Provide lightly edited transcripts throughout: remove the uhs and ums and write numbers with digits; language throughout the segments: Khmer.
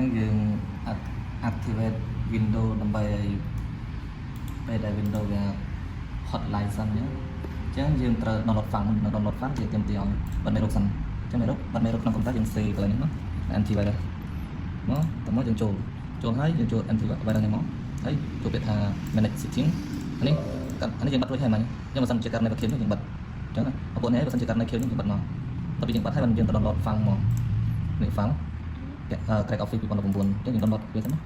chẳng dừng activate window nằm bài bài đại window về hotline xanh nhé chẳng dừng từ download phát thì tìm tiền bật máy đục xanh chẳng máy đục trong công tác dừng xì cái này nó anti vậy đây nó tao mới dừng chỗ thấy dừng chỗ anti vậy đây này nó thấy chỗ biết là manage setting anh ấy dừng bật đôi hai mà nhưng mà xanh chỉ cần này bật kiếm dừng bật chẳng là ở bộ này xanh chỉ cần này kiếm dừng bật nó tapi dừng bậtให้มันdừng downloadฟังมองนี่ฟังcrack office ពី19ចឹងយើង download វាសិនណា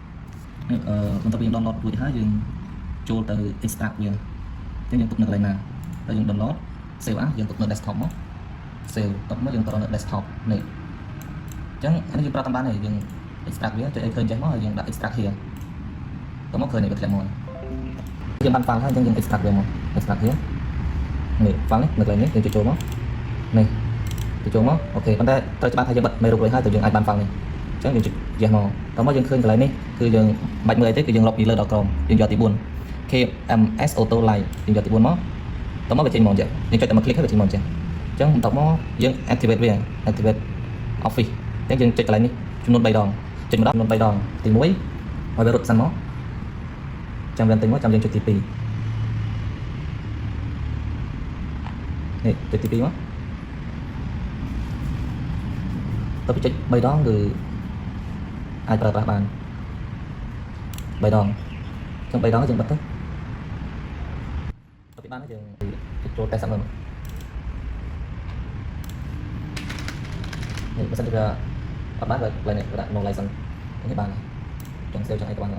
បន្ទាប់ពីយើង download រួចហើយយើងចូលទៅ extract វាចឹងយើងទុកនៅកន្លែងណាហើយយើង download save យើងទុកនៅ desktop មក save ទុកមកយើងទៅនៅ desktop នេះចឹងអានេះយើងប្រាប់តាមបានហើយយើង extract វាចុចឲ្យឃើញចេះមកហើយយើងដាក់ extract here ទៅមកឃើញនេះវាធ្លាក់មកយើងបាន file ហើយចឹងយើង extract វាមក extract here នេះ file នេះនៅកន្លែងនេះយើងចូលមកនេះចូលមកអូខេប៉ុន្តែត្រូវច្បាស់ថាយើងបិទមេរុករួចហើយទៅយើងអាចបាន file នេះចឹងយើងចុច yes មកតោះមកយើងឃើញកន្លែងនេះគឺយើងបាច់មើលអីទេគឺយើងលុបពីលើដល់ក្រោមយើងយកទី4 KMS Auto Live យើងយកទី4មកតោះមកវាចេញមកចឹងយើងចុចតែមួយ click ហើយវាចេញមកចឹងចឹងបន្ទាប់មកយើង activate វា activate Office ចឹងយើងចុចកន្លែងនេះចំនួន3ដងចុចម្ដងចំនួន3ដងទី1ឲ្យវារត់សិនមកចាំវាតិចមកចាំយើងចុចទី2នេះចុចទី2មកទៅចុច3ដងគឺអាចប្រើប្រាស់បាន3ដងចឹង3ដងយើងបិទទៅទៅបានយើងចូលតែសាក់មើលនេះបើសិនជាអត់បានឡើយនេះដាក់ no license នេះបានចឹង save ចឹងអីក៏បាន